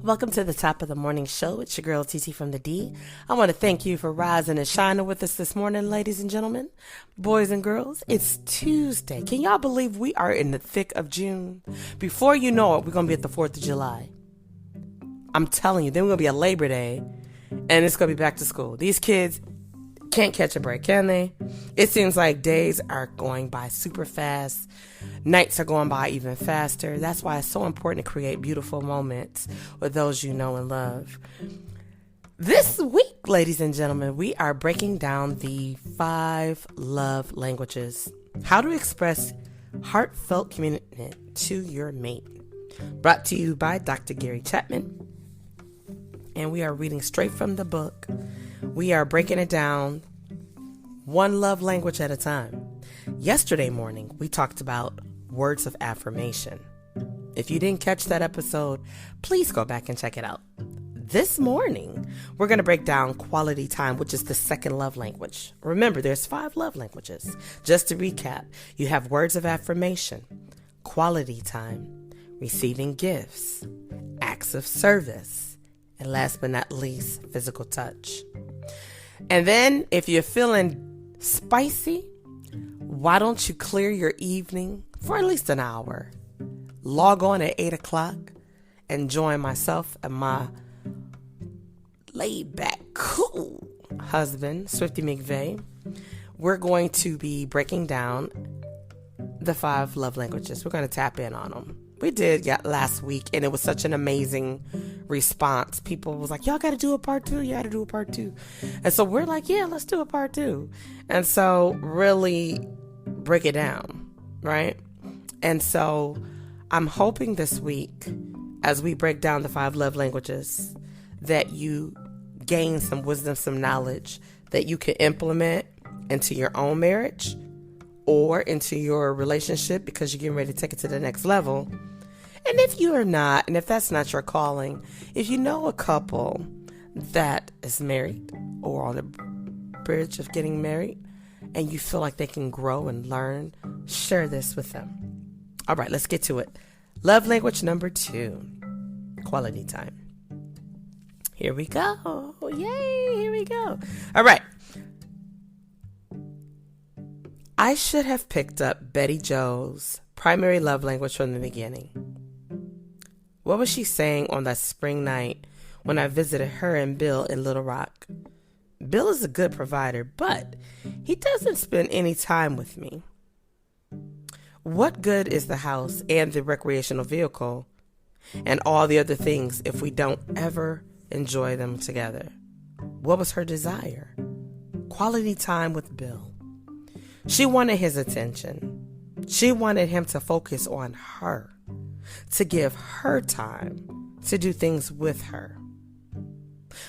Welcome to the top of the morning show. It's your girl, TT from the D. I want to thank you for rising and shining with us this morning, ladies and gentlemen, boys and girls. It's Tuesday. Can y'all believe we are in the thick of June? Before you know it, we're going to be at the 4th of July. I'm telling you, then we're going to be at Labor Day, and it's going to be back to school. These kids can't catch a break, can they? It seems like days are going by super fast. Nights are going by even faster. That's why it's so important to create beautiful moments with those you know and love. This week, ladies and gentlemen, we are breaking down the 5 love languages. How to express heartfelt commitment to your mate. Brought to you by Dr. Gary Chapman. And we are reading straight from the book. We are breaking it down one love language at a time. Yesterday morning, we talked about words of affirmation. If you didn't catch that episode, please go back and check it out. This morning, we're going to break down quality time, which is the second love language. Remember, there's 5 love languages. Just to recap, you have words of affirmation, quality time, receiving gifts, acts of service, and last but not least, physical touch. And then, if you're feeling spicy, why don't you clear your evening for at least an hour? Log on at 8 o'clock and join myself and my laid-back, cool husband, Swifty McVeigh. We're going to be breaking down the 5 love languages. We're going to tap in on them. We did last week, and it was such an amazing response. People was like, y'all got to do a part 2. You got to do a part 2. And so we're like, yeah, let's do a part 2. And so really break it down, right? And so I'm hoping this week, as we break down the 5 love languages, that you gain some wisdom, some knowledge that you can implement into your own marriage or into your relationship because you're getting ready to take it to the next level. And if you are not, and if that's not your calling, if you know a couple that is married or on the bridge of getting married and you feel like they can grow and learn, share this with them. All right, let's get to it. Love language number 2, quality time. Here we go. Yay, here we go. All right. I should have picked up Betty Jo's primary love language from the beginning. What was she saying on that spring night when I visited her and Bill in Little Rock? Bill is a good provider, but he doesn't spend any time with me. What good is the house and the recreational vehicle and all the other things if we don't ever enjoy them together? What was her desire? Quality time with Bill. She wanted his attention. She wanted him to focus on her, to give her time to do things with her.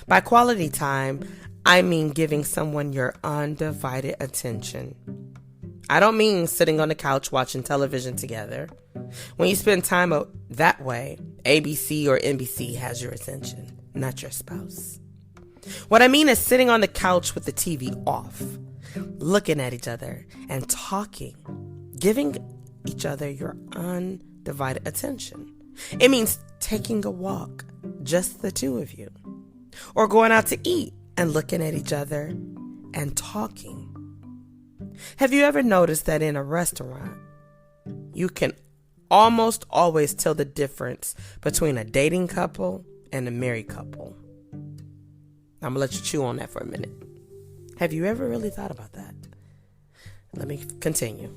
By quality time, I mean giving someone your undivided attention. I don't mean sitting on the couch watching television together. When you spend time that way, ABC or NBC has your attention, not your spouse. What I mean is sitting on the couch with the TV off, looking at each other and talking, giving each other your undivided attention. It means taking a walk, just the two of you, or going out to eat and looking at each other and talking. Have you ever noticed that in a restaurant, you can almost always tell the difference between a dating couple and a married couple? I'm going to let you chew on that for a minute. Have you ever really thought about that? Let me continue.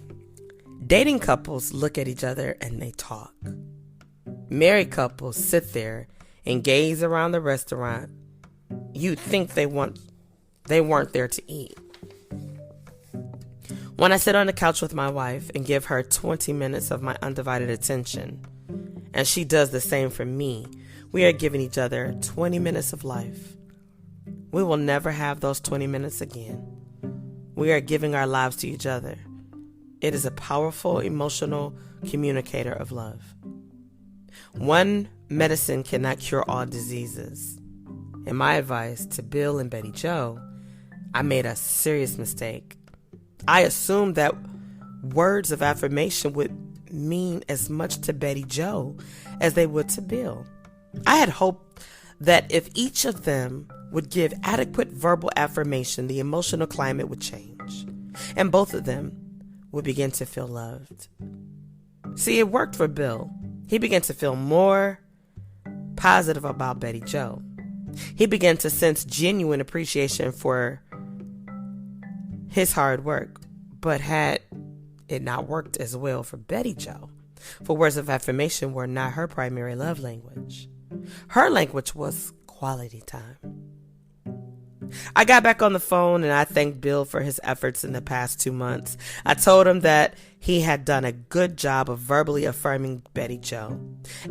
Dating couples look at each other and they talk. Married couples sit there and gaze around the restaurant. You'd think they weren't there to eat. When I sit on the couch with my wife and give her 20 minutes of my undivided attention, and she does the same for me, we are giving each other 20 minutes of life. We will never have those 20 minutes again. We are giving our lives to each other. It is a powerful, emotional communicator of love. One medicine cannot cure all diseases. In my advice to Bill and Betty Jo, I made a serious mistake. I assumed that words of affirmation would mean as much to Betty Jo as they would to Bill. I had hoped that if each of them would give adequate verbal affirmation, the emotional climate would change, and both of them would begin to feel loved. See, it worked for Bill. He began to feel more positive about Betty Jo. He began to sense genuine appreciation for his hard work, but had it not worked as well for Betty Jo, for words of affirmation were not her primary love language. Her language was quality time. I got back on the phone and I thanked Bill for his efforts in the past 2 months. I told him that he had done a good job of verbally affirming Betty Jo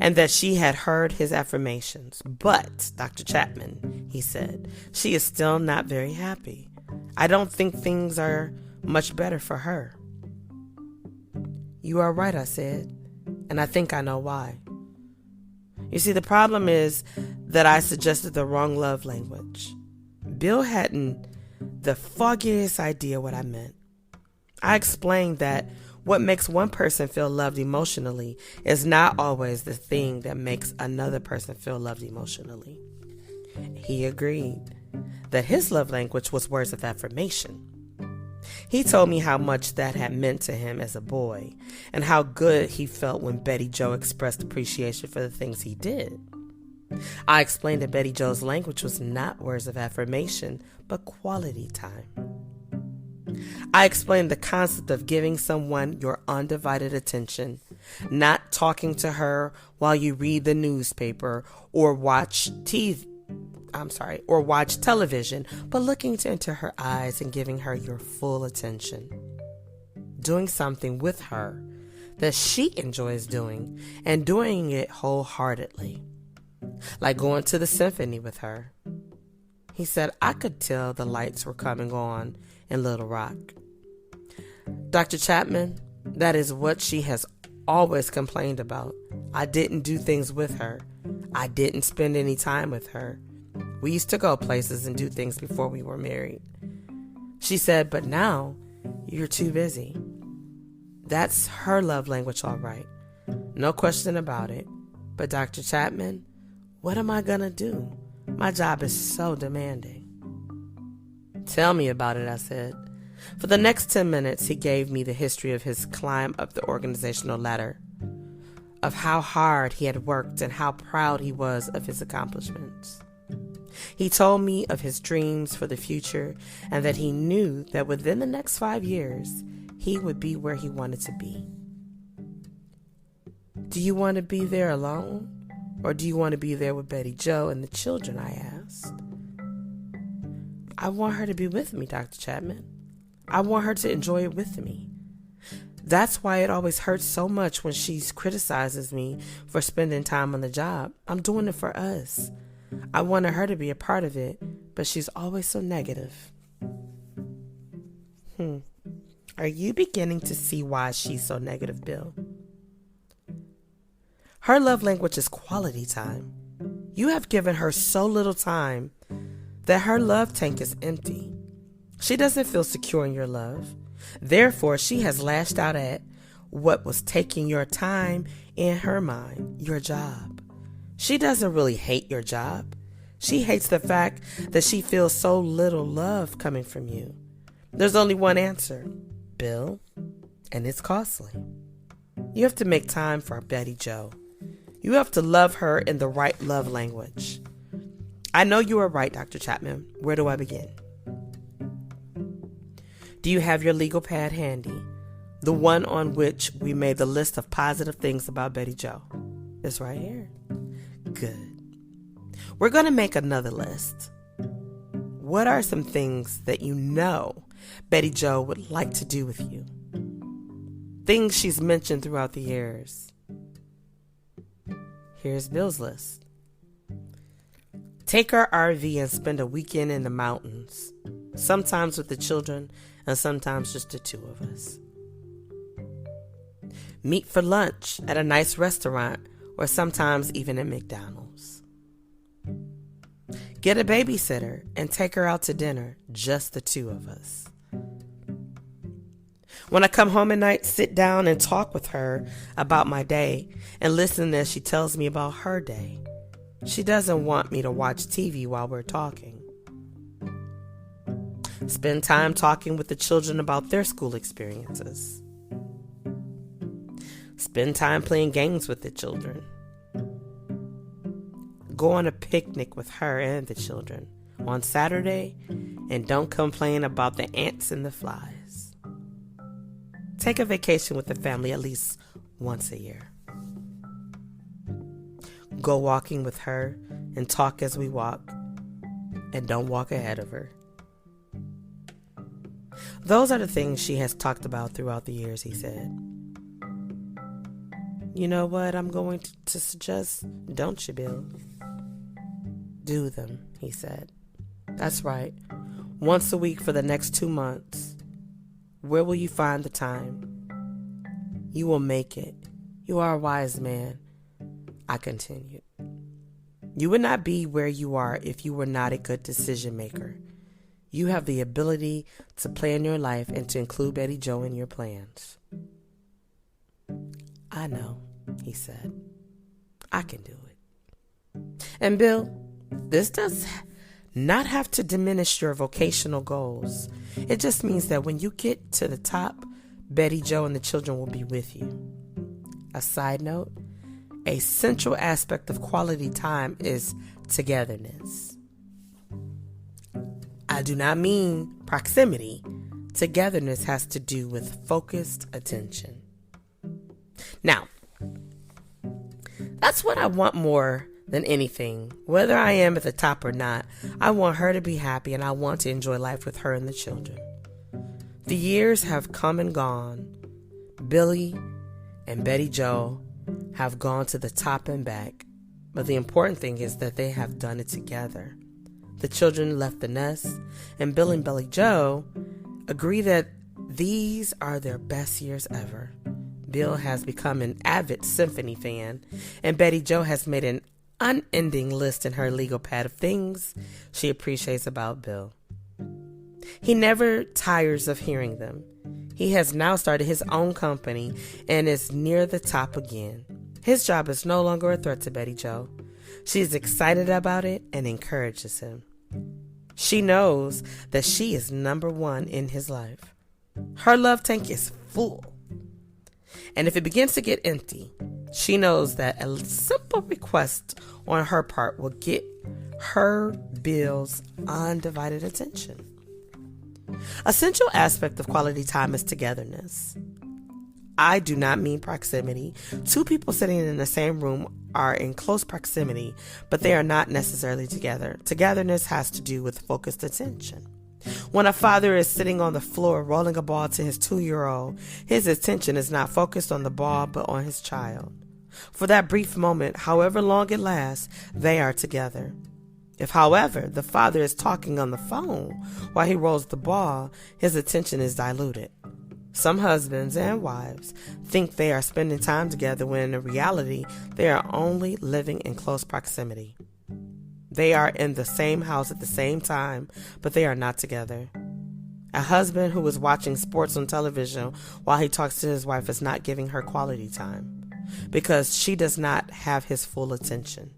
and that she had heard his affirmations. But, Dr. Chapman, he said, she is still not very happy. I don't think things are much better for her. You are right, I said, and I think I know why. You see, the problem is that I suggested the wrong love language. Bill hadn't the foggiest idea what I meant. I explained that what makes one person feel loved emotionally is not always the thing that makes another person feel loved emotionally. He agreed that his love language was words of affirmation. He told me how much that had meant to him as a boy and how good he felt when Betty Jo expressed appreciation for the things he did. I explained that Betty Jo's language was not words of affirmation, but quality time. I explained the concept of giving someone your undivided attention, not talking to her while you read the newspaper or watch television, but looking into her eyes and giving her your full attention. Doing something with her that she enjoys doing and doing it wholeheartedly. Like going to the symphony with her. He said I could tell the lights were coming on in Little Rock. Dr. Chapman, that is what she has always complained about. I didn't do things with her. I didn't spend any time with her. We used to go places and do things before we were married. She said, but now you're too busy. That's her love language, all right. No question about it. But Dr. Chapman, what am I gonna do? My job is so demanding. Tell me about it, I said. For the next 10 minutes, he gave me the history of his climb up the organizational ladder, of how hard he had worked and how proud he was of his accomplishments. He told me of his dreams for the future and that he knew that within the next 5 years, he would be where he wanted to be. Do you want to be there alone? Or do you want to be there with Betty Jo and the children, I asked. I want her to be with me, Dr. Chapman. I want her to enjoy it with me. That's why it always hurts so much when she criticizes me for spending time on the job. I'm doing it for us. I wanted her to be a part of it, but she's always so negative. Are you beginning to see why she's so negative, Bill? Her love language is quality time. You have given her so little time that her love tank is empty. She doesn't feel secure in your love. Therefore, she has lashed out at what was taking your time in her mind, your job. She doesn't really hate your job. She hates the fact that she feels so little love coming from you. There's only one answer, Bill, and it's costly. You have to make time for Betty Jo. You have to love her in the right love language. I know you are right, Dr. Chapman. Where do I begin? Do you have your legal pad handy? The one on which we made the list of positive things about Betty Jo. It's right here. Good. We're going to make another list. What are some things that you know Betty Jo would like to do with you? Things she's mentioned throughout the years. Here's Bill's list. Take our RV and spend a weekend in the mountains, sometimes with the children and sometimes just the two of us. Meet for lunch at a nice restaurant or sometimes even at McDonald's. Get a babysitter and take her out to dinner, just the two of us. When I come home at night, sit down and talk with her about my day and listen as she tells me about her day. She doesn't want me to watch TV while we're talking. Spend time talking with the children about their school experiences. Spend time playing games with the children. Go on a picnic with her and the children on Saturday, and don't complain about the ants and the flies. Take a vacation with the family at least once a year. Go walking with her and talk as we walk, and don't walk ahead of her. Those are the things she has talked about throughout the years, he said. You know what I'm going to suggest, don't you, Bill? Do them, he said. That's right. Once a week for the next 2 months. Where will you find the time? You will make it. You are a wise man, I continued. You would not be where you are if you were not a good decision maker. You have the ability to plan your life and to include Betty Jo in your plans. I know, he said. I can do it. And Bill, this does not have to diminish your vocational goals. It just means that when you get to the top, Betty Jo and the children will be with you. A side note, a central aspect of quality time is togetherness. I do not mean proximity. Togetherness has to do with focused attention. Now, that's what I want more than anything. Whether I am at the top or not, I want her to be happy, and I want to enjoy life with her and the children. The years have come and gone. Billy and Betty Jo have gone to the top and back, but the important thing is that they have done it together. The children left the nest, and Bill and Betty Jo agree that these are their best years ever. Bill has become an avid symphony fan, and Betty Jo has made an unending list in her legal pad of things she appreciates about Bill. He never tires of hearing them. He has now started his own company and is near the top again. His job is no longer a threat to Betty Jo. She is excited about it and encourages him. She knows that she is number one in his life. Her love tank is full. And if it begins to get empty, she knows that a simple request on her part will get her Bill's undivided attention. A central aspect of quality time is togetherness. I do not mean proximity. Two people sitting in the same room are in close proximity, but they are not necessarily together. Togetherness has to do with focused attention. When a father is sitting on the floor rolling a ball to his 2-year-old, his attention is not focused on the ball but on his child. For that brief moment, however long it lasts, they are together. If, however, the father is talking on the phone while he rolls the ball, his attention is diluted. Some husbands and wives think they are spending time together when in reality they are only living in close proximity. They are in the same house at the same time, but they are not together. A husband who is watching sports on television while he talks to his wife is not giving her quality time because she does not have his full attention.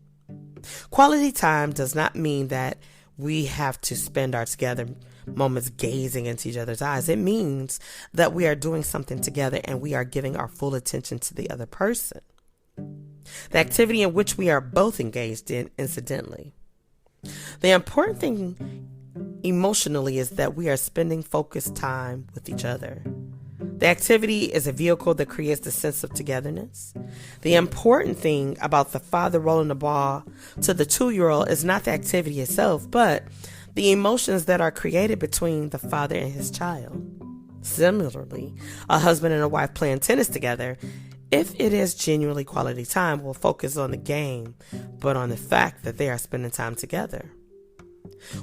Quality time does not mean that we have to spend our together moments gazing into each other's eyes. It means that we are doing something together and we are giving our full attention to the other person. The activity in which we are both engaged in, incidentally. The important thing emotionally is that we are spending focused time with each other. The activity is a vehicle that creates the sense of togetherness. The important thing about the father rolling the ball to the 2-year-old is not the activity itself, but the emotions that are created between the father and his child. Similarly, a husband and a wife playing tennis together, if it is genuinely quality time, will focus on the game, but on the fact that they are spending time together.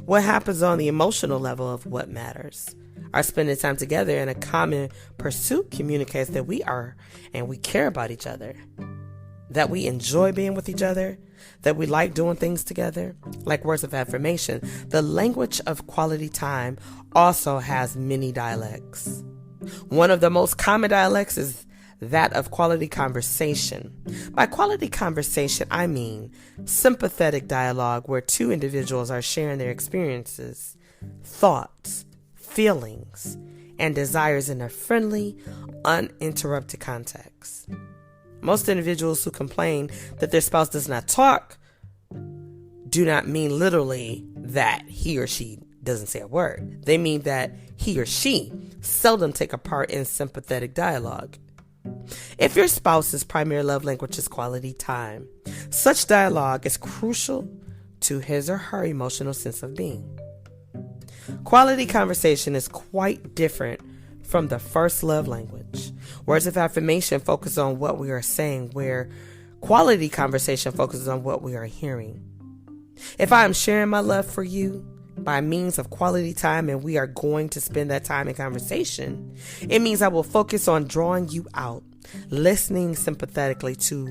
What happens on the emotional level of what matters? Our spending time together in a common pursuit communicates that we are and we care about each other, that we enjoy being with each other, that we like doing things together. Like words of affirmation, the language of quality time also has many dialects. One of the most common dialects is that of quality conversation. By quality conversation, I mean sympathetic dialogue where two individuals are sharing their experiences, thoughts, feelings, and desires in a friendly, uninterrupted context. Most individuals who complain that their spouse does not talk do not mean literally that he or she doesn't say a word. They mean that he or she seldom take a part in sympathetic dialogue. If your spouse's primary love language is quality time, such dialogue is crucial to his or her emotional sense of being. Quality conversation is quite different from the first love language. Words of affirmation focus on what we are saying, where quality conversation focuses on what we are hearing. If I am sharing my love for you by means of quality time and we are going to spend that time in conversation, it means I will focus on drawing you out, listening sympathetically to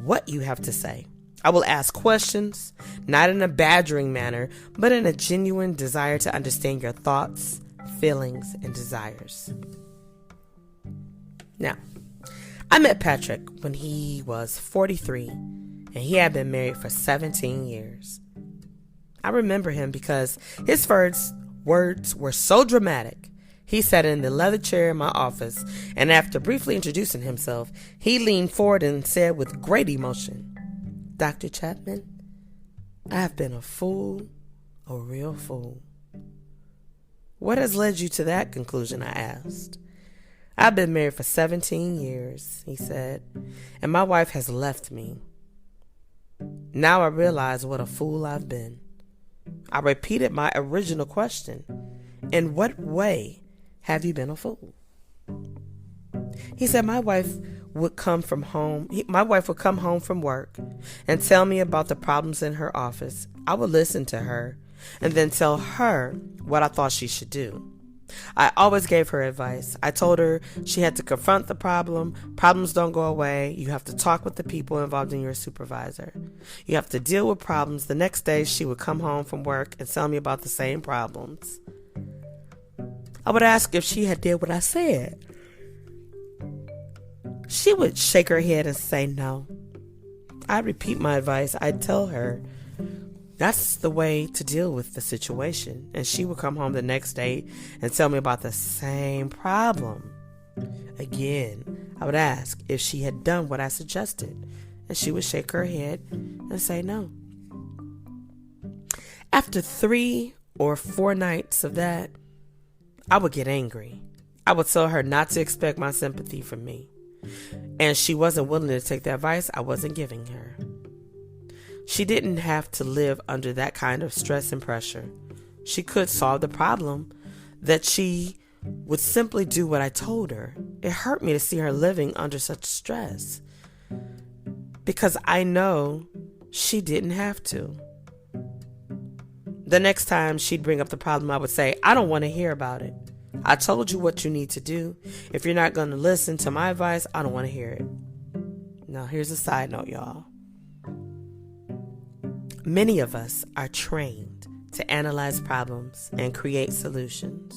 what you have to say. I will ask questions, not in a badgering manner, but in a genuine desire to understand your thoughts, feelings, and desires. Now, I met Patrick when he was 43, and he had been married for 17 years. I remember him because his first words were so dramatic. He sat in the leather chair in my office, and after briefly introducing himself, he leaned forward and said with great emotion, "Dr. Chapman, I have been a fool, a real fool." "What has led you to that conclusion?" I asked. "I've been married for 17 years, he said, "and my wife has left me. Now I realize what a fool I've been." I repeated my original question. "In what way have you been a fool?" He said my wife would come home from work and tell me about the problems in her office. I would listen to her and then tell her what I thought she should do. I always gave her advice. I told her she had to confront the problem. Problems don't go away. You have to talk with the people involved in your supervisor. You have to deal with problems. The next day she would come home from work and tell me about the same problems. I would ask if she had did what I said. She would shake her head and say no. I'd repeat my advice. I'd tell her that's the way to deal with the situation. And she would come home the next day and tell me about the same problem. Again, I would ask if she had done what I suggested. And she would shake her head and say no. After 3 or 4 nights of that, I would get angry. I would tell her not to expect my sympathy from me. And she wasn't willing to take the advice I wasn't giving her. She didn't have to live under that kind of stress and pressure. She could solve the problem, that she would simply do what I told her. It hurt me to see her living under such stress, because I know she didn't have to. The next time she'd bring up the problem, I would say, "I don't want to hear about it. I told you what you need to do. If you're not going to listen to my advice, I don't want to hear it." Now, here's a side note, y'all. Many of us are trained to analyze problems and create solutions.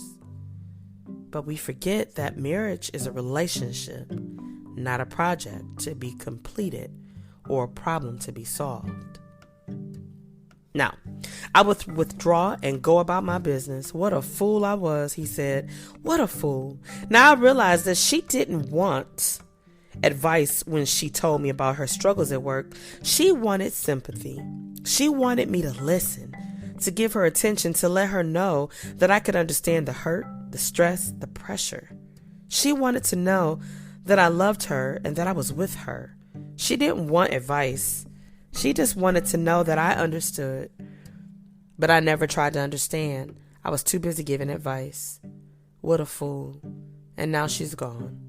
But we forget that marriage is a relationship, not a project to be completed or a problem to be solved. Now, I would withdraw and go about my business. "What a fool I was," he said. "What a fool." Now I realized that she didn't want advice when she told me about her struggles at work. She wanted sympathy. She wanted me to listen, to give her attention, to let her know that I could understand the hurt, the stress, the pressure. She wanted to know that I loved her and that I was with her. She didn't want advice. She just wanted to know that I understood. But I never tried to understand. I was too busy giving advice. What a fool. And now she's gone.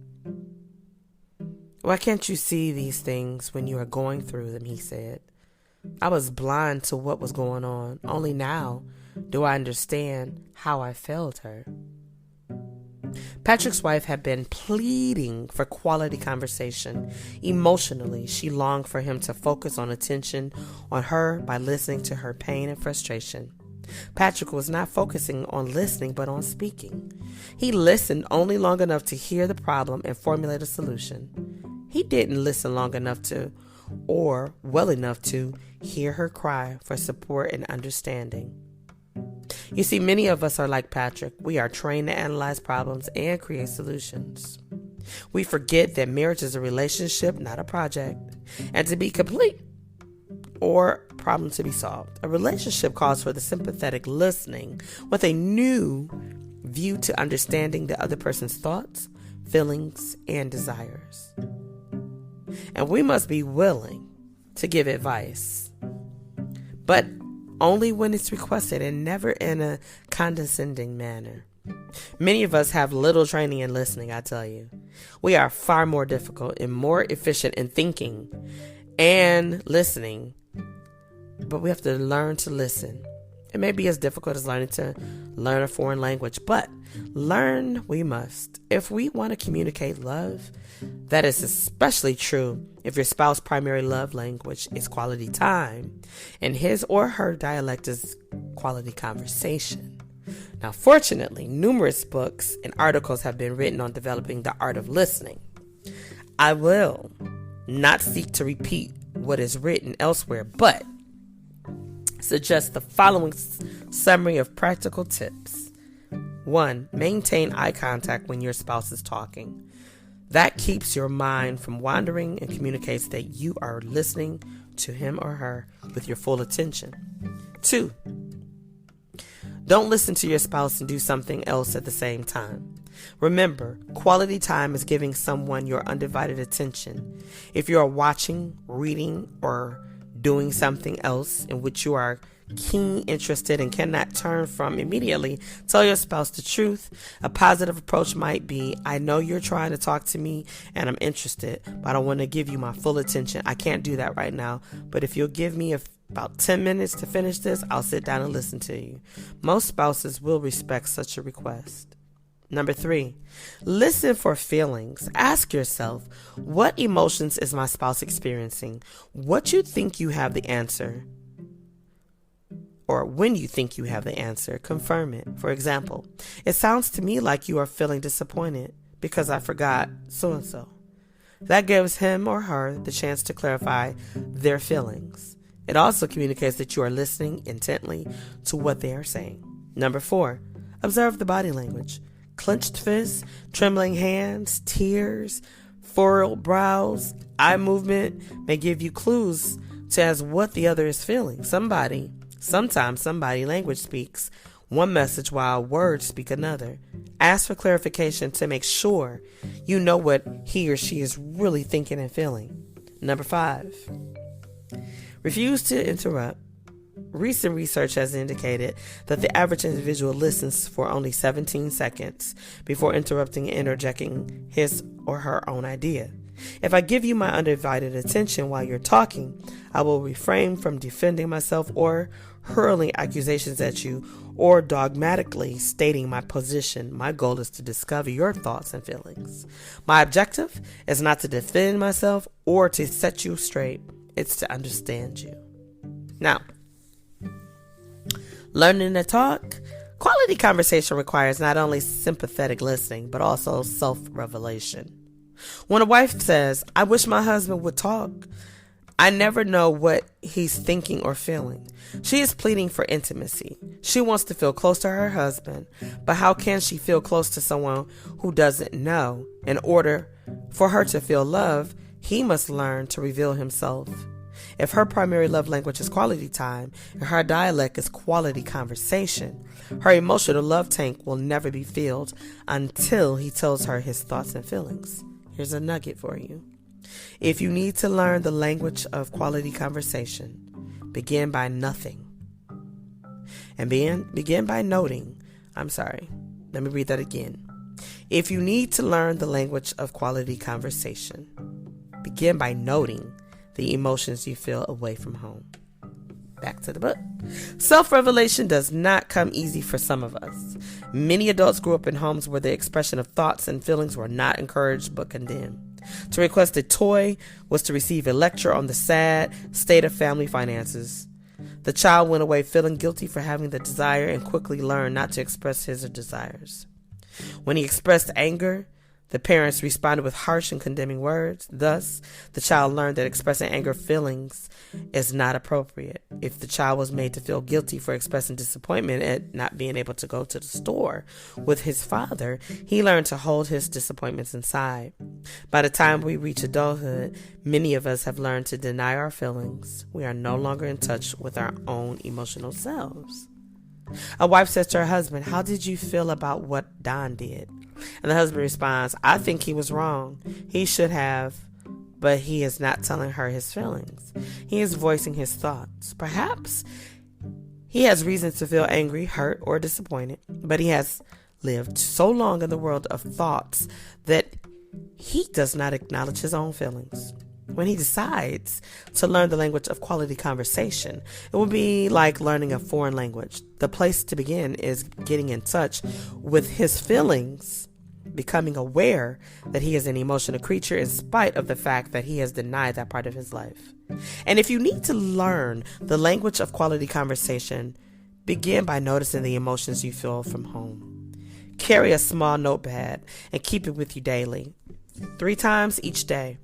"Why can't you see these things when you are going through them?" he said. I was blind to what was going on. Only now do I understand how I failed her. Patrick's wife had been pleading for quality conversation. Emotionally, she longed for him to focus on attention on her by listening to her pain and frustration. Patrick was not focusing on listening but on speaking. He listened only long enough to hear the problem and formulate a solution. He didn't listen long enough to, or well enough to, hear her cry for support and understanding. You see, many of us are like Patrick. We are trained to analyze problems and create solutions. We forget that marriage is a relationship, not a project. And to be complete, or problem to be solved, a relationship calls for the sympathetic listening with a new view to understanding the other person's thoughts, feelings, and desires. And we must be willing to give advice, but only when it's requested and never in a condescending manner. Many of us have little training in listening, I tell you. We are far more difficult and more efficient in thinking and listening, but we have to learn to listen. It may be as difficult as learning a foreign language, but learn we must. If we want to communicate love, that is especially true if your spouse's primary love language is quality time and his or her dialect is quality conversation. Now, fortunately, numerous books and articles have been written on developing the art of listening. I will not seek to repeat what is written elsewhere, but suggest the following summary of practical tips. 1. Maintain eye contact when your spouse is talking. That keeps your mind from wandering and communicates that you are listening to him or her with your full attention. 2. Don't listen to your spouse and do something else at the same time. Remember, quality time is giving someone your undivided attention. If you are watching, reading, or doing something else in which you are keen interested and cannot turn from immediately, tell your spouse the truth. A positive approach might be, I know you're trying to talk to me and I'm interested, but I want to give you my full attention. I can't do that right now, but if you'll give me about 10 minutes to finish this, I'll sit down and listen to you. Most spouses will respect such a request. Number 3, listen for feelings. Ask yourself, what emotions is my spouse experiencing? What you think you have the answer? Or when you think you have the answer, confirm it. For example, it sounds to me like you are feeling disappointed because I forgot so-and-so. That gives him or her the chance to clarify their feelings. It also communicates that you are listening intently to what they are saying. Number 4, observe the body language. Clenched fists, trembling hands, tears, furrowed brows, eye movement may give you clues to as what the other is feeling. Sometimes somebody language speaks one message while words speak another. Ask for clarification to make sure you know what he or she is really thinking and feeling. Number 5, refuse to interrupt. Recent research has indicated that the average individual listens for only 17 seconds before interrupting and interjecting his or her own idea. If I give you my undivided attention while you're talking, I will refrain from defending myself or hurling accusations at you or dogmatically stating my position. My goal is to discover your thoughts and feelings. My objective is not to defend myself or to set you straight. It's to understand you. Now, learning to talk. Quality conversation requires not only sympathetic listening, but also self-revelation. When a wife says, I wish my husband would talk, I never know what he's thinking or feeling. She is pleading for intimacy. She wants to feel close to her husband, but how can she feel close to someone who doesn't know? In order for her to feel love, he must learn to reveal himself. If her primary love language is quality time and her dialect is quality conversation, her emotional love tank will never be filled until he tells her his thoughts and feelings. Here's a nugget for you. If you need to learn the language of quality conversation, begin by nothing. And begin by noting. Let me read that again. If you need to learn the language of quality conversation, begin by noting the emotions you feel away from home. Back to the book. Self-revelation does not come easy for some of us. Many adults grew up in homes where the expression of thoughts and feelings were not encouraged but condemned. To request a toy was to receive a lecture on the sad state of family finances. The child went away feeling guilty for having the desire and quickly learned not to express his desires. When he expressed anger, the parents responded with harsh and condemning words. Thus, the child learned that expressing anger feelings is not appropriate. If the child was made to feel guilty for expressing disappointment at not being able to go to the store with his father, he learned to hold his disappointments inside. By the time we reach adulthood, many of us have learned to deny our feelings. We are no longer in touch with our own emotional selves. A wife says to her husband, "How did you feel about what Don did?" And the husband responds, "I think he was wrong. He should have, but he is not telling her his feelings. He is voicing his thoughts. Perhaps he has reasons to feel angry, hurt, or disappointed, but he has lived so long in the world of thoughts that he does not acknowledge his own feelings. When he decides to learn the language of quality conversation, it will be like learning a foreign language. The place to begin is getting in touch with his feelings, becoming aware that he is an emotional creature in spite of the fact that he has denied that part of his life. And if you need to learn the language of quality conversation, begin by noticing the emotions you feel from home. Carry a small notepad and keep it with you daily. 3 times each day.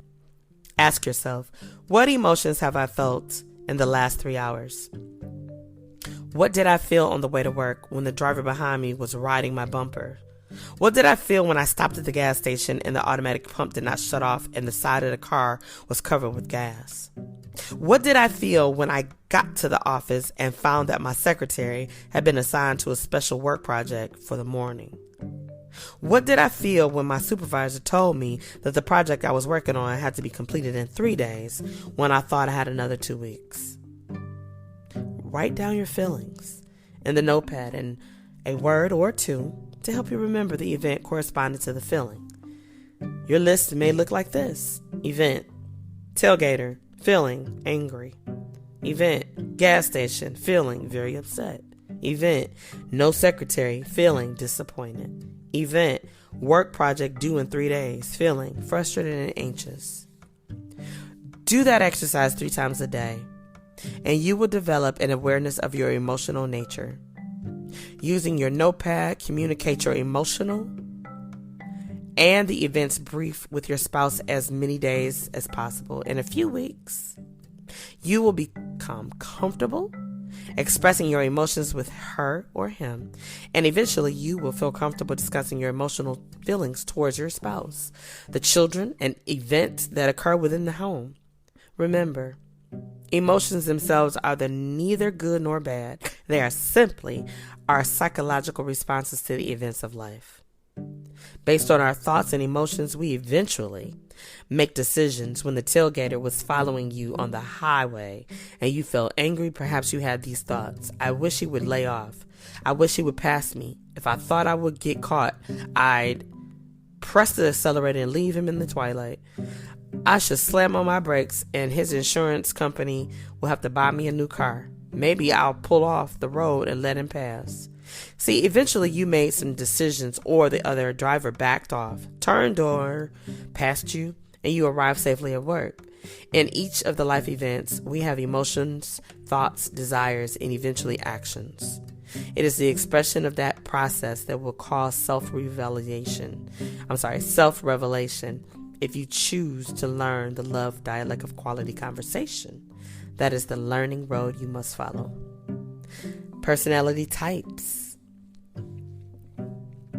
Ask yourself, what emotions have I felt in the last 3 hours? What did I feel on the way to work when the driver behind me was riding my bumper? What did I feel when I stopped at the gas station and the automatic pump did not shut off and the side of the car was covered with gas? What did I feel when I got to the office and found that my secretary had been assigned to a special work project for the morning? What did I feel when my supervisor told me that the project I was working on had to be completed in 3 days when I thought I had another 2 weeks? Write down your feelings in the notepad and a word or two to help you remember the event corresponding to the feeling. Your list may look like this. Event: tailgater, feeling angry. Event: gas station, feeling very upset. Event: no secretary, feeling disappointed. Event: work project due in 3 days, feeling frustrated and anxious. Do that exercise 3 times a day, and you will develop an awareness of your emotional nature. Using your notepad, communicate your emotional and the events brief with your spouse as many days as possible. In a few weeks, you will become comfortable expressing your emotions with her or him, and eventually you will feel comfortable discussing your emotional feelings towards your spouse, the children, and events that occur within the home. Remember, emotions themselves are neither good nor bad. They are simply our psychological responses to the events of life. Based on our thoughts and emotions, we eventually make decisions. When the tailgater was following you on the highway and you felt angry, perhaps you had these thoughts: I wish he would lay off. I wish he would pass me. If I thought I would get caught, I'd press the accelerator and leave him in the twilight. I should slam on my brakes and his insurance company will have to buy me a new car. Maybe I'll pull off the road and let him pass. See, eventually you made some decisions, or the other driver backed off, turned or passed you, and you arrived safely at work. In each of the life events, we have emotions, thoughts, desires, and eventually actions. It is the expression of that process that will cause self-revelation. If you choose to learn the love dialect of quality conversation, that is the learning road you must follow. Personality types.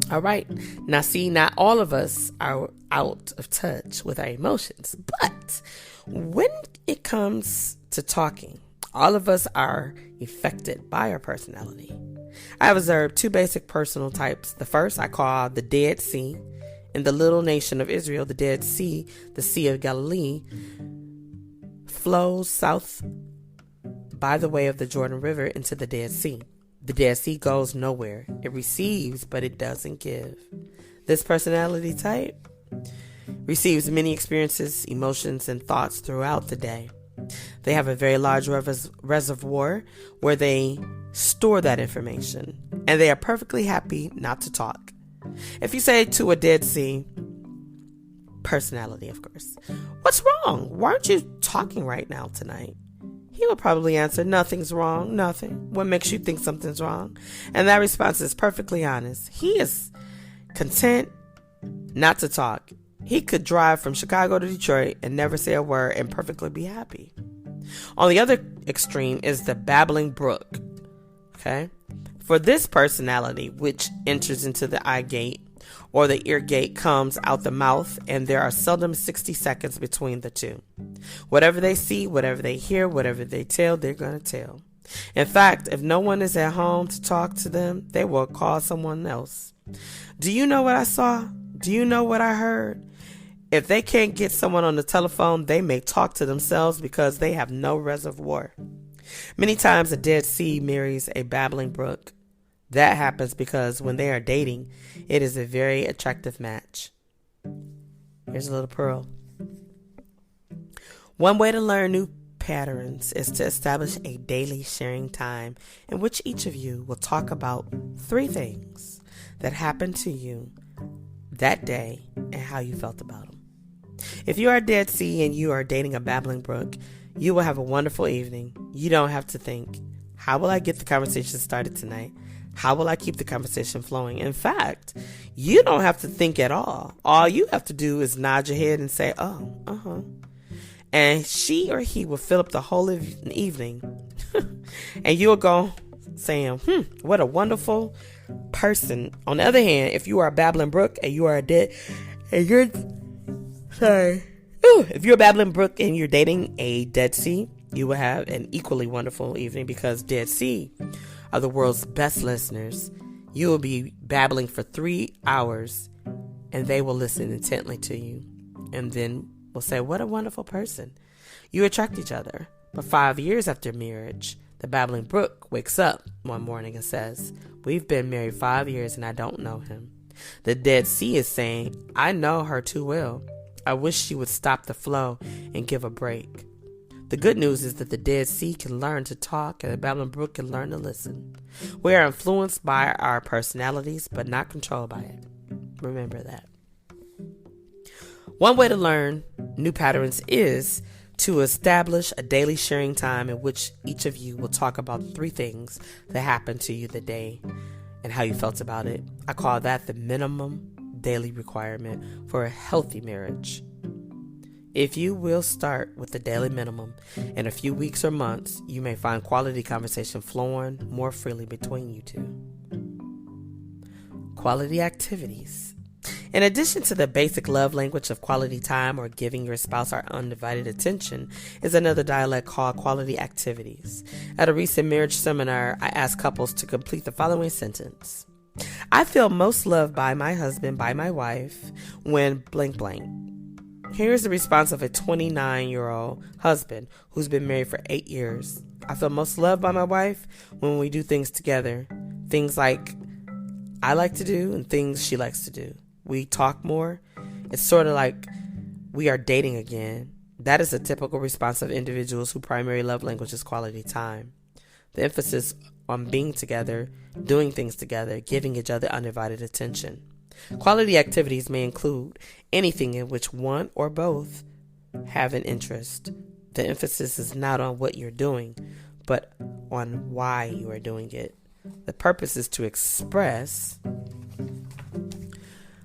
All right. Now, see, not all of us are out of touch with our emotions, but when it comes to talking, all of us are affected by our personality. I have observed 2 basic personal types. The first I call the Dead Sea. In the little nation of Israel, the Dead Sea, the Sea of Galilee, flows south by the way of the Jordan River into the Dead Sea. The Dead Sea goes nowhere. It receives, but it doesn't give. This personality type receives many experiences, emotions, and thoughts throughout the day. They have a very large reservoir where they store that information, and they are perfectly happy not to talk. If you say to a Dead Sea personality, of course, "What's wrong? Why aren't you talking right now tonight?" He will probably answer, nothing's wrong, nothing. What makes you think something's wrong? And that response is perfectly honest. He is content not to talk. He could drive from Chicago to Detroit and never say a word and perfectly be happy. On the other extreme is the babbling brook. Okay? For this personality, which enters into the eye gate or the ear gate, comes out the mouth, and there are seldom 60 seconds between the two. Whatever they see, whatever they hear, whatever they tell, they're going to tell. In fact, if no one is at home to talk to them, they will call someone else. Do you know what I saw? Do you know what I heard? If they can't get someone on the telephone, they may talk to themselves because they have no reservoir. Many times a Dead Sea marries a babbling brook. That happens because when they are dating, it is a very attractive match. Here's a little pearl. One way to learn new patterns is to establish a daily sharing time in which each of you will talk about 3 things that happened to you that day and how you felt about them. If you are a Dead Sea and you are dating a babbling brook, you will have a wonderful evening. You don't have to think, how will I get the conversation started tonight? How will I keep the conversation flowing? In fact, you don't have to think at all. All you have to do is nod your head and say, oh, uh-huh. And she or he will fill up the whole evening. And you'll go saying, what a wonderful person. On the other hand, if you are a babbling brook and you are a dead, and you're, if you're a babbling brook and you're dating a Dead Sea, you will have an equally wonderful evening because Dead Sea are the world's best listeners. You will be babbling for 3 hours and they will listen intently to you and then will say, what a wonderful person. You attract each other. But 5 years after marriage, the babbling brook wakes up one morning and says, we've been married 5 years and I don't know him. The Dead Sea is saying, I know her too well. I wish she would stop the flow and give a break. The good news is that the Dead Sea can learn to talk and the babbling brook can learn to listen. We are influenced by our personalities, but not controlled by it. Remember that. One way to learn new patterns is to establish a daily sharing time in which each of you will talk about 3 things that happened to you the day and how you felt about it. I call that the minimum daily requirement for a healthy marriage. If you will start with the daily minimum, in a few weeks or months, you may find quality conversation flowing more freely between you two. Quality activities. In addition to the basic love language of quality time or giving your spouse our undivided attention, is another dialect called quality activities. At a recent marriage seminar, I asked couples to complete the following sentence. I feel most loved by my husband, by my wife, when blank blank. Here's the response of a 29-year-old husband who's been married for 8 years. I feel most loved by my wife when we do things together. Things like I like to do and things she likes to do. We talk more. It's sort of like we are dating again. That is a typical response of individuals whose primary love language is quality time. The emphasis on being together, doing things together, giving each other undivided attention. Quality activities may include anything in which one or both have an interest. The emphasis is not on what you're doing, but on why you are doing it. The purpose is to express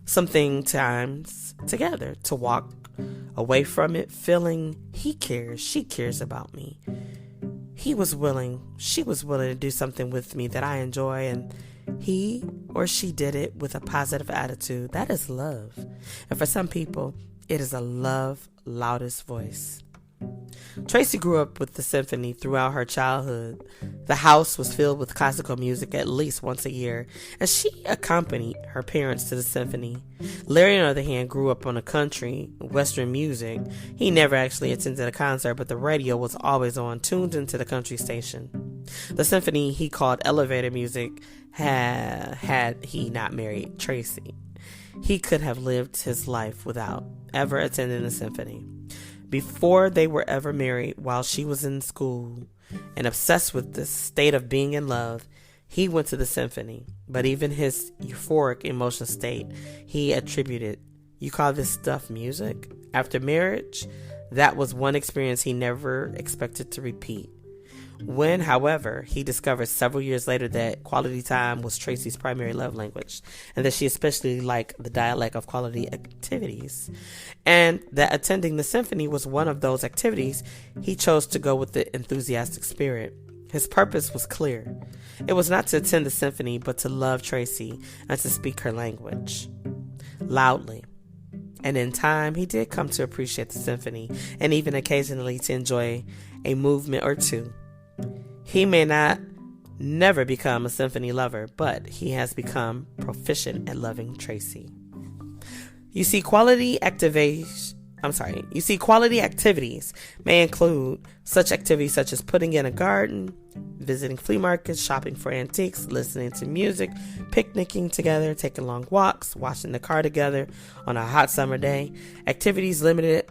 something times together, to walk away from it feeling he cares, she cares about me. She was willing to do something with me that I enjoy, and he or she did it with a positive attitude. That is love. And for some people, it is a love loudest voice. Tracy grew up with the symphony throughout her childhood. The house was filled with classical music at least once a year, and she accompanied her parents to the symphony. Larry, on the other hand, grew up on the country, western music. He never actually attended a concert, but the radio was always on, tuned into the country station. The symphony he called elevator music had he not married Tracy. He could have lived his life without ever attending a symphony. Before they were ever married, while she was in school and obsessed with the state of being in love, he went to the symphony. But even his euphoric emotional state, he attributed, you call this stuff music? After marriage, that was one experience he never expected to repeat. When, however, he discovered several years later that quality time was Tracy's primary love language, and that she especially liked the dialect of quality activities, and that attending the symphony was one of those activities, he chose to go with the enthusiastic spirit. His purpose was clear. It was not to attend the symphony, but to love Tracy and to speak her language loudly. And in time, he did come to appreciate the symphony and even occasionally to enjoy a movement or two. He may not never become a symphony lover, but he has become proficient at loving Tracy. You see, quality activities may include such activities such as putting in a garden, visiting flea markets, shopping for antiques, listening to music, picnicking together, taking long walks, washing the car together on a hot summer day. Activities limited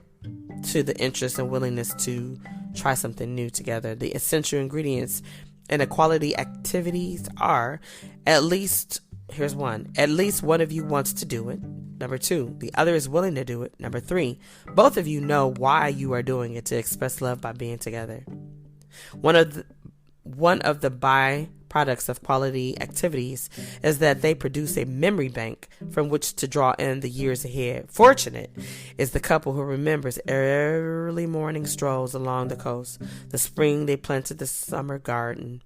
to the interest and willingness to try something new together. The essential ingredients in a quality activities are at least one of you wants to do it. Number 2, the other is willing to do it. Number 3, both of you know why you are doing it, to express love by being together. One of the byproducts of quality activities is that they produce a memory bank from which to draw in the years ahead. Fortunate is the couple who remembers early morning strolls along the coast, the spring they planted the summer garden,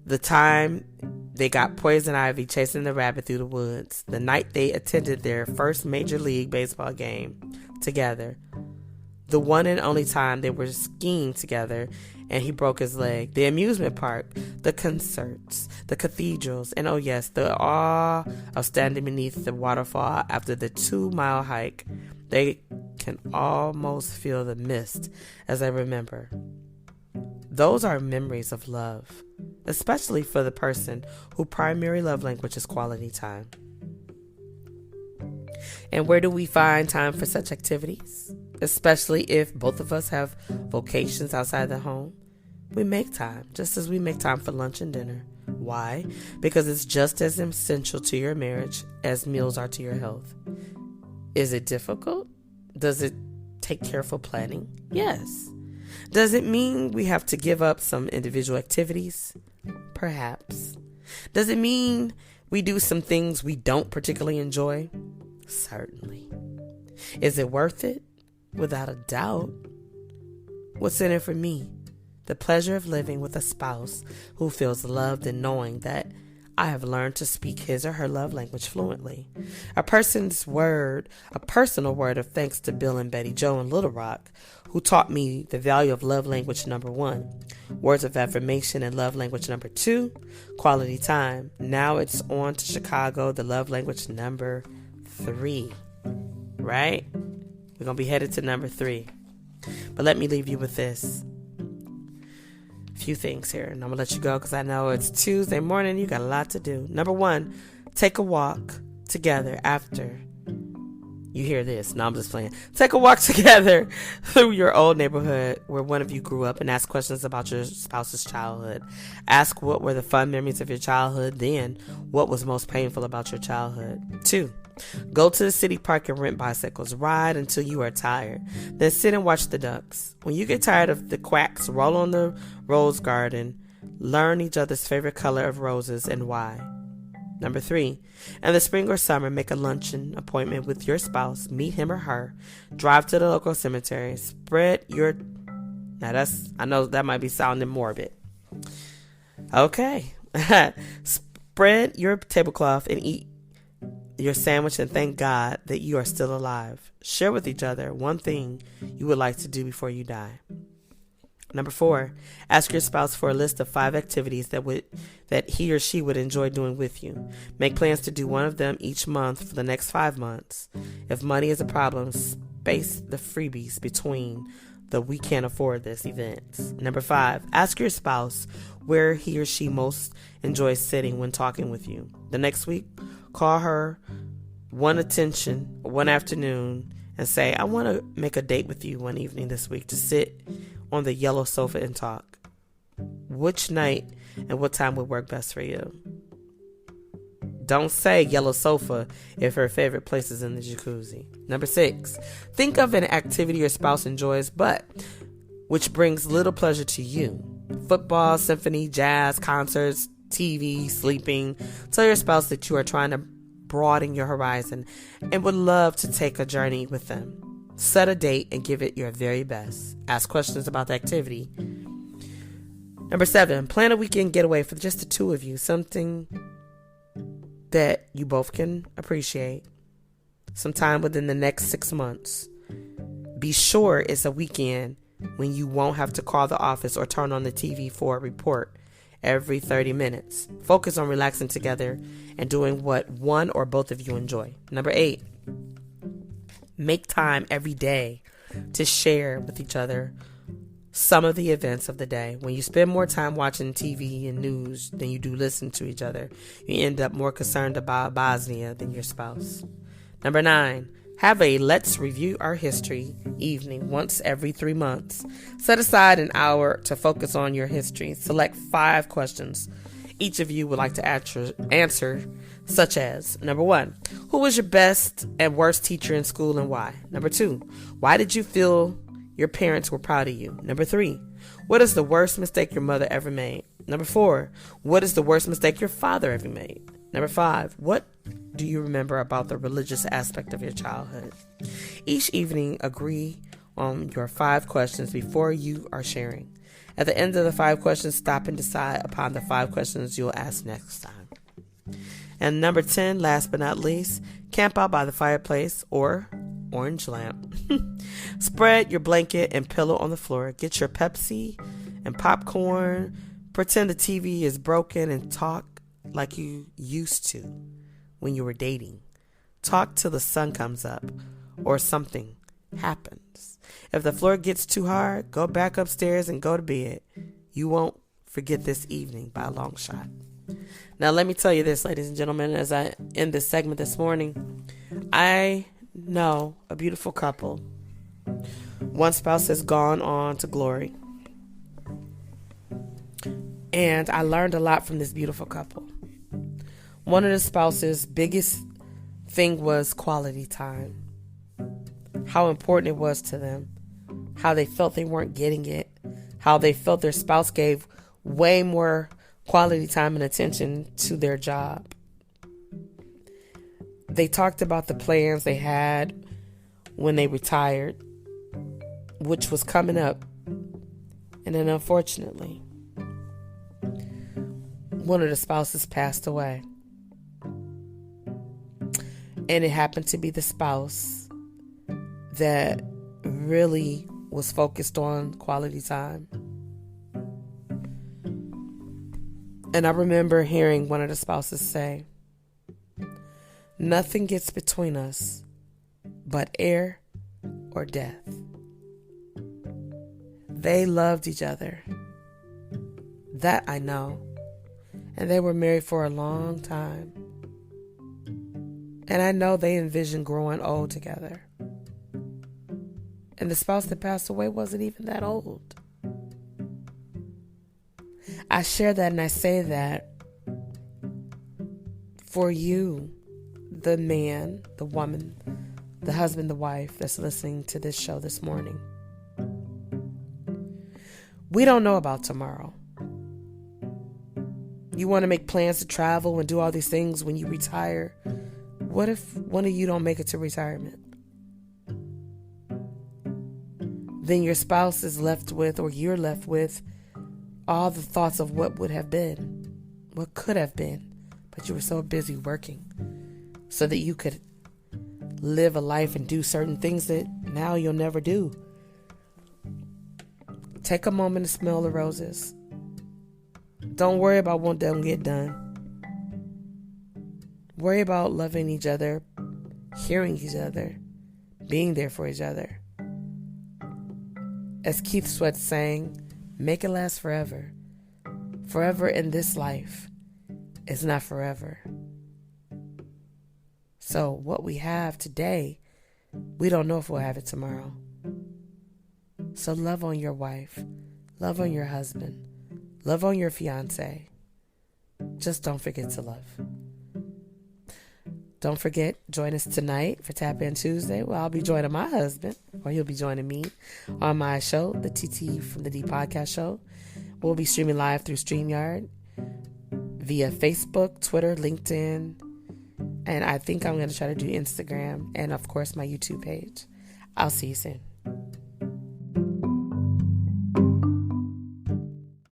the time they got poison ivy chasing the rabbit through the woods, the night they attended their first Major League Baseball game together, the one and only time they were skiing together and he broke his leg, the amusement park, the concerts, the cathedrals, and oh yes, the awe of standing beneath the waterfall after the 2-mile hike. They can almost feel the mist as I remember. Those are memories of love, especially for the person whose primary love language is quality time. And where do we find time for such activities? Especially if both of us have vocations outside the home. We make time, just as we make time for lunch and dinner. Why? Because it's just as essential to your marriage as meals are to your health. Is it difficult? Does it take careful planning? Yes. Does it mean we have to give up some individual activities? Perhaps. Does it mean we do some things we don't particularly enjoy? Certainly. Is it worth it? Without a doubt. What's in it for me? The pleasure of living with a spouse who feels loved and knowing that I have learned to speak his or her love language fluently. A personal word of thanks to Bill and Betty Joe in Little Rock, who taught me the value of love language number 1, words of affirmation, and love language number 2, quality time. Now it's on to Chicago, the love language number 3. Right? We're going to be headed to number 3. But let me leave you with this. Few things here, and I'm gonna let you go because I know it's Tuesday morning. You got a lot to do. Number 1, take a walk together after you hear this. No, I'm just playing. Take a walk together through your old neighborhood where one of you grew up and ask questions about your spouse's childhood. Ask what were the fun memories of your childhood, then what was most painful about your childhood. 2, go to the city park and rent bicycles. Ride until you are tired. Then sit and watch the ducks. When you get tired of the quacks, roll on the rose garden. Learn each other's favorite color of roses and why. Number 3, in the spring or summer, make a luncheon appointment with your spouse. Meet him or her. Drive to the local cemetery. I know that might be sounding morbid. Okay. Spread your tablecloth and eat your sandwich and thank God that you are still alive. Share with each other one thing you would like to do before you die. Number 4, ask your spouse for a list of 5 activities that he or she would enjoy doing with you. Make plans to do one of them each month for the next 5 months. If money is a problem, space the freebies between the we can't afford this events. Number 5, ask your spouse where he or she most enjoys sitting when talking with you. The next week, call her one afternoon and say, I want to make a date with you one evening this week to sit on the yellow sofa and talk. Which night and what time would work best for you? Don't say yellow sofa if her favorite place is in the jacuzzi. Number 6, think of an activity your spouse enjoys but which brings little pleasure to you. Football, symphony, jazz, concerts, TV, sleeping. Tell your spouse that you are trying to broaden your horizon and would love to take a journey with them. Set a date and give it your very best. Ask questions about the activity. Number 7, plan a weekend getaway for just the two of you. Something that you both can appreciate. Sometime within the next 6 months. Be sure it's a weekend when you won't have to call the office or turn on the TV for a report every 30 minutes. Focus on relaxing together and doing what one or both of you enjoy. Number 8, make time every day to share with each other some of the events of the day. When you spend more time watching TV and news than you do listening to each other, you end up more concerned about Bosnia than your spouse. Number 9, have a let's review our history evening once every 3 months. Set aside an hour to focus on your history. Select 5 questions each of you would like to answer, such as, number 1, who was your best and worst teacher in school and why? Number 2, why did you feel your parents were proud of you? Number 3, what is the worst mistake your mother ever made? Number 4, what is the worst mistake your father ever made? Number 5, what do you remember about the religious aspect of your childhood? Each evening, agree on your 5 questions before you are sharing. At the end of the 5 questions, stop and decide upon the 5 questions you'll ask next time. And number 10, last but not least, camp out by the fireplace or orange lamp. Spread your blanket and pillow on the floor. Get your Pepsi and popcorn. Pretend the TV is broken and talk like you used to when you were dating. Talk till the sun comes up or something happens. If the floor gets too hard, go back upstairs and go to bed. You won't forget this evening by a long shot. Now, let me tell you this, ladies and gentlemen, as I end this segment this morning, I know a beautiful couple. One spouse has gone on to glory. And I learned a lot from this beautiful couple. One of the spouse's biggest thing was quality time. How important it was to them. How they felt they weren't getting it. How they felt their spouse gave way more quality time and attention to their job. They talked about the plans they had when they retired, which was coming up. And then unfortunately, one of the spouses passed away. And it happened to be the spouse that really was focused on quality time. And I remember hearing one of the spouses say, nothing gets between us but air or death. They loved each other. That I know. And they were married for a long time. And I know they envisioned growing old together. And the spouse that passed away wasn't even that old. I share that and I say that for you, the man, the woman, the husband, the wife that's listening to this show this morning. We don't know about tomorrow. You want to make plans to travel and do all these things when you retire. What if one of you don't make it to retirement? Then your spouse is left with, or you're left with, all the thoughts of what would have been, what could have been, but you were so busy working so that you could live a life and do certain things that now you'll never do. Take a moment to smell the roses. Don't worry about what doesn't get done. Worry about loving each other, hearing each other, being there for each other. As Keith Sweat sang, make it last forever. Forever in this life is not forever. So what we have today, we don't know if we'll have it tomorrow. So love on your wife. Love on your husband. Love on your fiance. Just don't forget to love. Don't forget, join us tonight for Tap In Tuesday. Well, I'll be joining my husband. or he'll be joining me on my show, the TT from the D podcast show. We'll be streaming live through StreamYard via Facebook, Twitter, LinkedIn, and I think I'm going to try to do Instagram and, of course, my YouTube page. I'll see you soon.